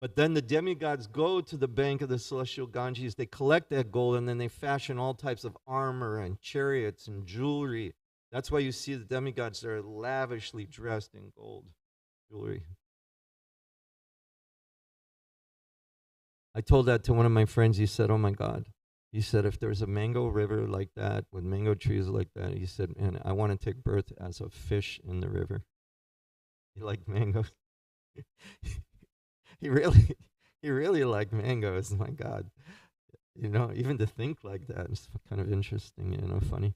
But then the demigods go to the bank of the celestial Ganges, they collect that gold, and then they fashion all types of armor and chariots and jewelry. That's why you see the demigods are lavishly dressed in gold jewelry. I told that to one of my friends. He said, "Oh my God." He said, "If there's a mango river like that, with mango trees like that," he said, "and I want to take birth as a fish in the river." He liked mangoes. he really, he really liked mangoes. My God. Even to think like that is kind of interesting, funny.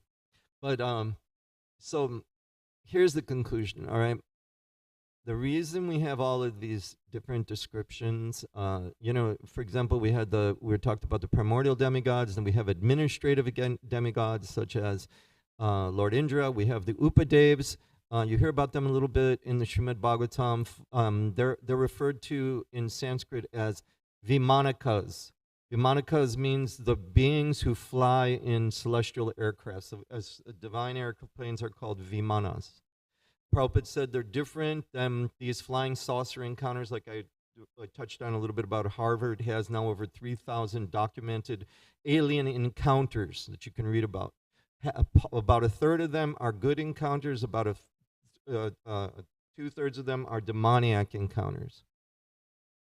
But so here's the conclusion, all right? The reason we have all of these different descriptions, for example, we talked about the primordial demigods, and we have administrative demigods such as Lord Indra. We have the Upadevas. You hear about them a little bit in the Srimad Bhagavatam. They're referred to in Sanskrit as Vimanakas. Vimanakas means the beings who fly in celestial aircraft. So as divine airplanes are called Vimanas. Prabhupada said they're different than these flying saucer encounters, like I touched on a little bit about. Harvard has now over 3,000 documented alien encounters that you can read about. About a third of them are good encounters, about 2/3 of them are demoniac encounters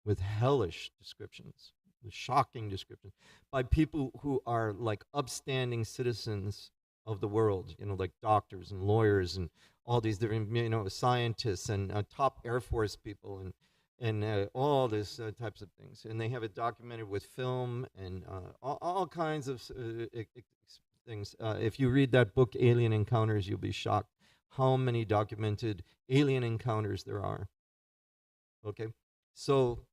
with hellish descriptions, shocking descriptions, by people who are like upstanding citizens of the world, like doctors and lawyers and all these different, scientists and top Air Force people and all these types of things. And they have it documented with film and all kinds of things. If you read that book, Alien Encounters, you'll be shocked how many documented alien encounters there are. Okay, so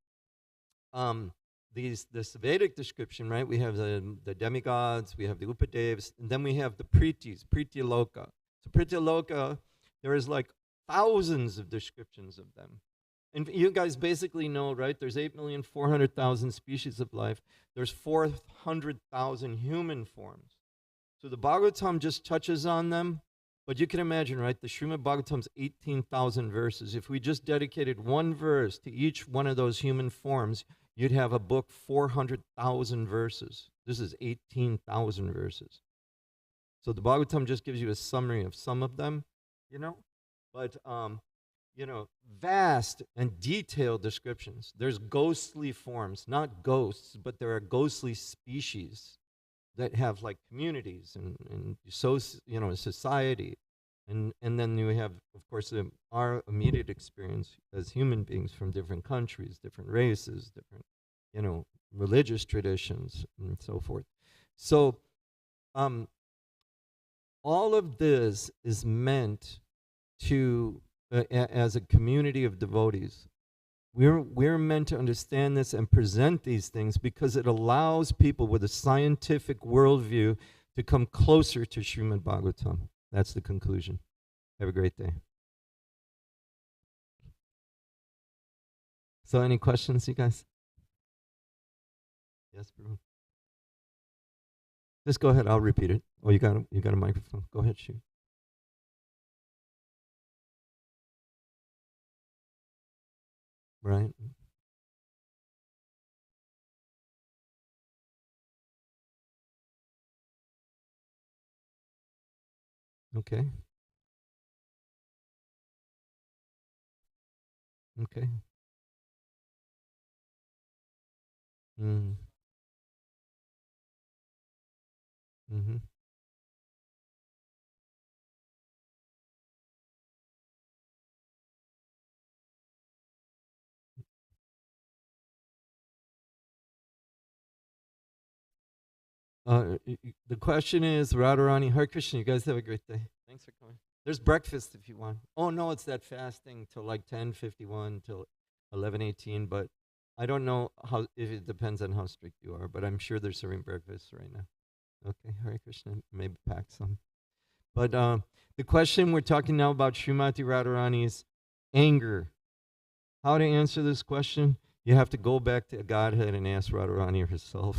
this Vedic description, right? We have the demigods, we have the Upadevas, and then we have the Pritis, Priti Loka. So Priti Loka, there is like thousands of descriptions of them. And you guys basically know, right? There's 8,400,000 species of life. There's 400,000 human forms. So the Bhagavatam just touches on them. But you can imagine, right? The Srimad Bhagavatam's 18,000 verses. If we just dedicated one verse to each one of those human forms, you'd have a book 400,000 verses. This is 18,000 verses. So the Bhagavatam just gives you a summary of some of them, but vast and detailed descriptions. There's ghostly forms, not ghosts, but there are ghostly species that have like communities and society. And then you have, of course, our immediate experience as human beings from different countries, different races, different, religious traditions, and so forth. So all of this is meant to, as a community of devotees, we're meant to understand this and present these things because it allows people with a scientific worldview to come closer to Srimad Bhagavatam. That's the conclusion. Have a great day. So any questions, you guys? Yes, bro. Just go ahead. I'll repeat it. Oh, you got a microphone. Go ahead, shoot. Right. Okay. Okay. Mm. Mm-hmm. The question is, Radharani, Hare Krishna, you guys have a great day. Thanks for coming. There's breakfast if you want. Oh, no, it's that fasting till like 10:51 till 11:18, but I don't know if it depends on how strict you are, but I'm sure they're serving breakfast right now. Okay, Hare Krishna, maybe pack some. But the question we're talking now about Srimati Radharani's anger. How to answer this question? You have to go back to Godhead and ask Radharani herself.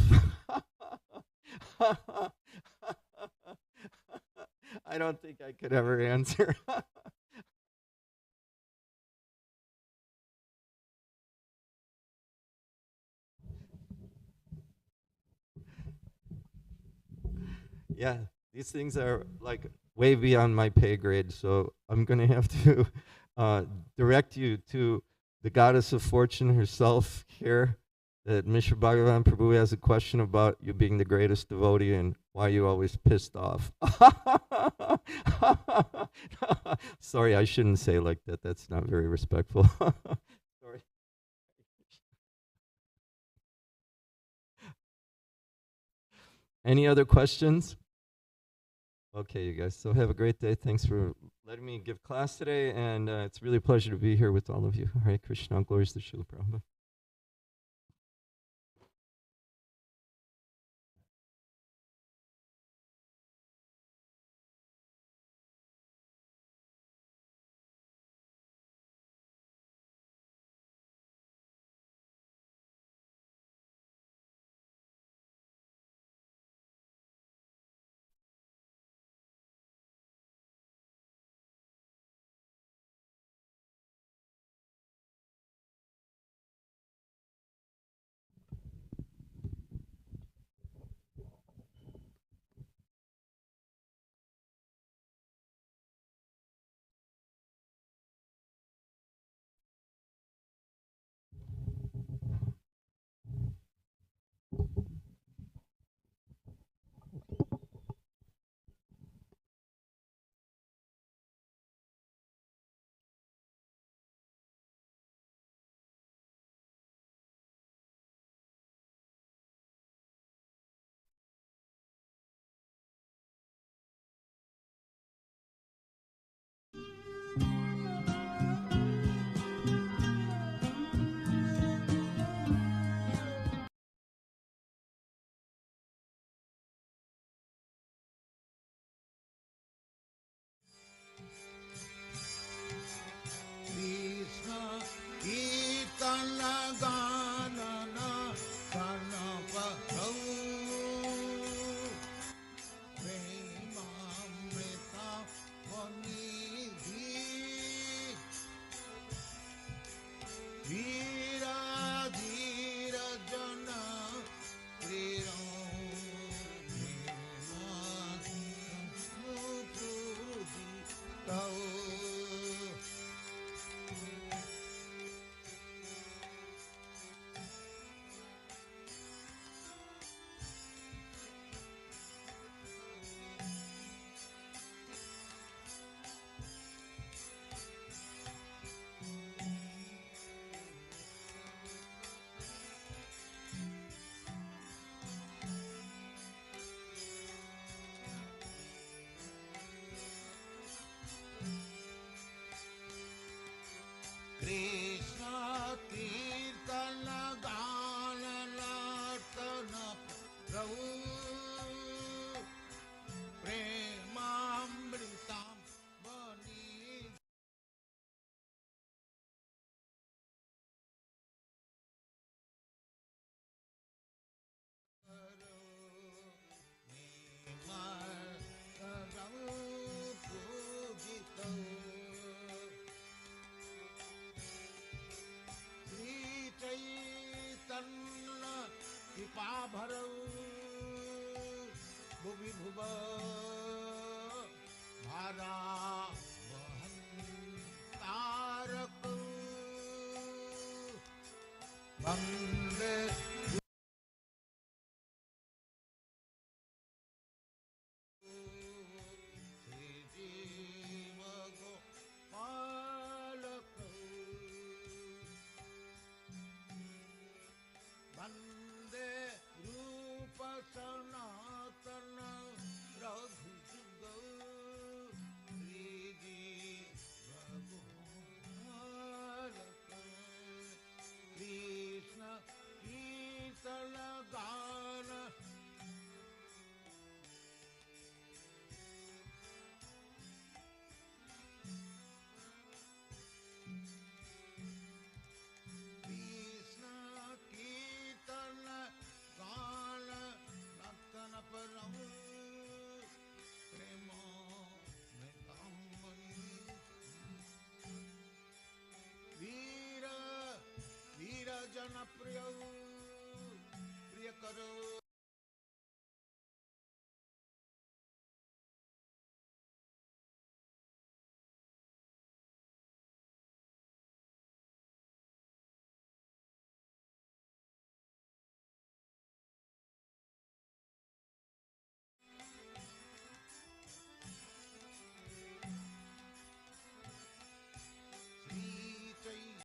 I don't think I could ever answer. Yeah, these things are like way beyond my pay grade, so I'm gonna have to direct you to the goddess of fortune herself here. That Mishra Bhagavan Prabhu has a question about you being the greatest devotee and why you always pissed off. Sorry, I shouldn't say like that. That's not very respectful. Sorry. Any other questions? Okay, you guys. So have a great day. Thanks for letting me give class today, and it's really a pleasure to be here with all of you. Hare Krishna, glories to Srila Prabhupada. Krishna Kirtana Ganana Karnaparau Premamrita Vanidhi Dhira Dhira Jana Priram Tau Krishna Kirtana Ganana Prabhu Premamritam Vani कृपा भरौ भुवि भुव भारा वहन तारक